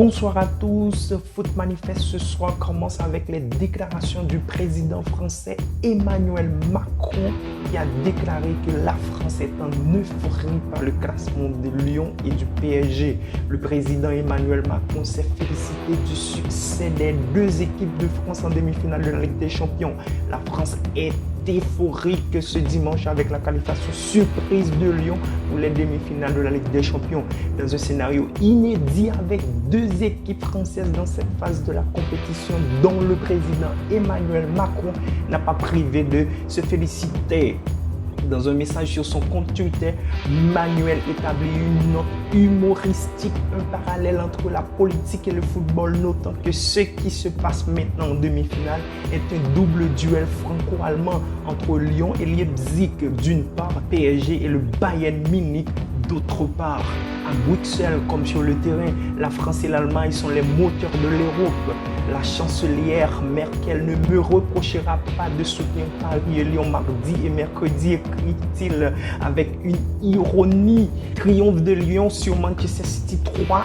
Bonsoir à tous. Foot Manifeste ce soir commence avec les déclarations du président français Emmanuel Macron qui a déclaré que la France est en euphorie par le classement de Lyon et du PSG. Le président Emmanuel Macron s'est félicité du succès des deux équipes de France en demi-finale de la Ligue des Champions. La France est euphorique ce dimanche avec la qualification surprise de Lyon pour les demi-finales de la Ligue des Champions. Dans un scénario inédit avec deux équipes françaises dans cette phase de la compétition dont le président Emmanuel Macron n'a pas privé de se féliciter. Dans un message sur son compte Twitter, Manuel établit une note humoristique, un parallèle entre la politique et le football, notant que ce qui se passe maintenant en demi-finale est un double duel franco-allemand entre Lyon et Leipzig d'une part, PSG et le Bayern Munich d'autre part. À Bruxelles comme sur le terrain, la France et l'Allemagne sont les moteurs de l'Europe. La chancelière Merkel ne me reprochera pas de soutenir Paris et Lyon mardi et mercredi, écrit-il avec une ironie. Triomphe de Lyon sur Manchester City 3-1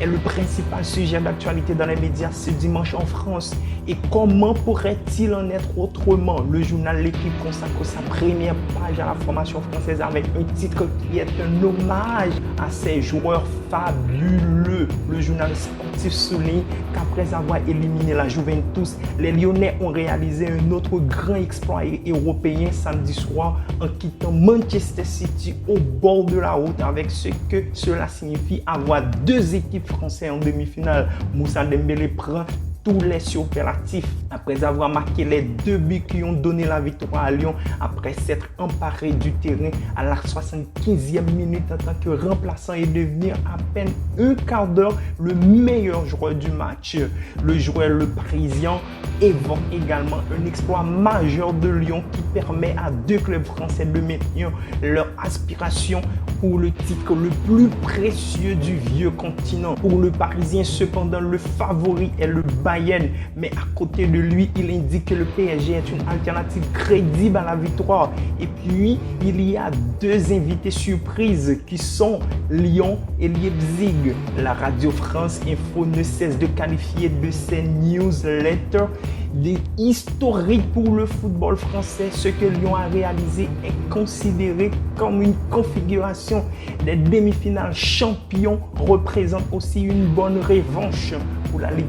est le principal sujet d'actualité dans les médias ce dimanche en France. Et comment pourrait-il en être autrement? Le journal L'Équipe consacre sa première page à la formation française avec un titre qui est un hommage à ses joueurs fabuleux. Le journal sportif souligne qu'après avoir éliminé la Juventus, les Lyonnais ont réalisé un autre grand exploit européen samedi soir en quittant Manchester City au bord de la route, avec ce que cela signifie avoir deux équipes françaises en demi-finale. Moussa Dembélé prend tous les superlatifs après avoir marqué les deux buts qui ont donné la victoire à Lyon après s'être emparé du terrain à la 75e minute en tant que remplaçant et devenir à peine un quart d'heure le meilleur joueur du match. Le joueur le Parisien évoque également un exploit majeur de Lyon qui permet à deux clubs français de maintenir leur aspiration pour le titre le plus précieux du vieux continent. Pour le Parisien, cependant, le favori est le Bayern, mais à côté de lui, il indique que le PSG est une alternative crédible à la victoire. Et puis, il y a deux invités surprises qui sont Lyon et Leipzig. La Radio France Info ne cesse de qualifier de ses newsletters des historiques pour le football français. Ce que Lyon a réalisé est considéré comme une configuration des demi-finales. Champions représente aussi une bonne revanche pour la Ligue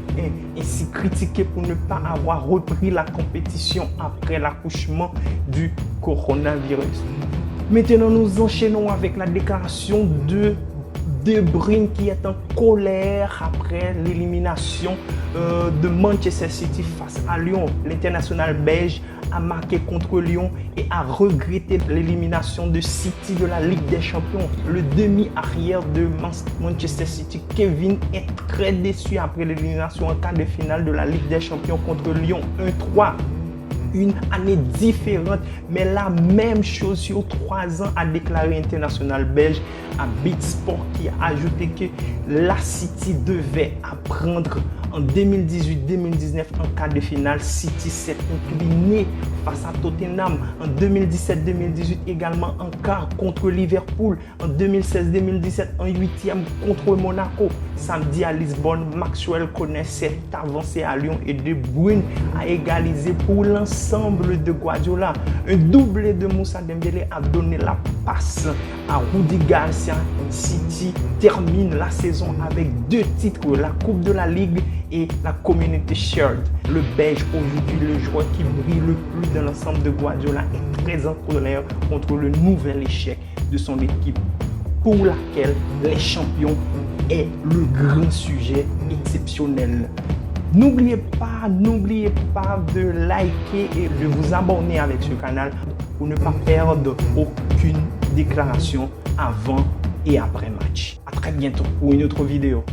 1, ainsi critiquée pour ne pas avoir repris la compétition après l'accouchement du coronavirus. Maintenant, nous enchaînons avec la déclaration de De Bruyne qui est en colère après l'élimination de Manchester City face à Lyon. L'international belge a marqué contre Lyon et a regretté l'élimination de City de la Ligue des Champions. Le demi-arrière de Manchester City, Kevin, est très déçu après l'élimination en quart de finale de la Ligue des Champions contre Lyon 1-3. Une année différente, mais la même chose sur 3 ans, a déclaré international belge à Beatsport, qui a ajouté que la City devait apprendre. En 2018-2019, en quart de finale, City s'est incliné face à Tottenham. En 2017-2018, également en quart contre Liverpool. En 2016-2017, en 8e contre Monaco. Samedi à Lisbonne, Maxwell connaît cette avancée à Lyon et De Bruyne a égalisé pour l'ensemble de Guardiola. Un doublé de Moussa Dembélé a donné la passe à Rudy Garcia. City termine la saison avec 2 titres, la Coupe de la Ligue et la Community Shield. Le Belge, aujourd'hui le joueur qui brille le plus dans l'ensemble de Guardiola, est très en colère contre le nouvel échec de son équipe, pour laquelle les champions est le grand sujet exceptionnel. N'oubliez pas de liker et de vous abonner avec ce canal pour ne pas perdre aucune déclaration avant et après match. À très bientôt pour une autre vidéo.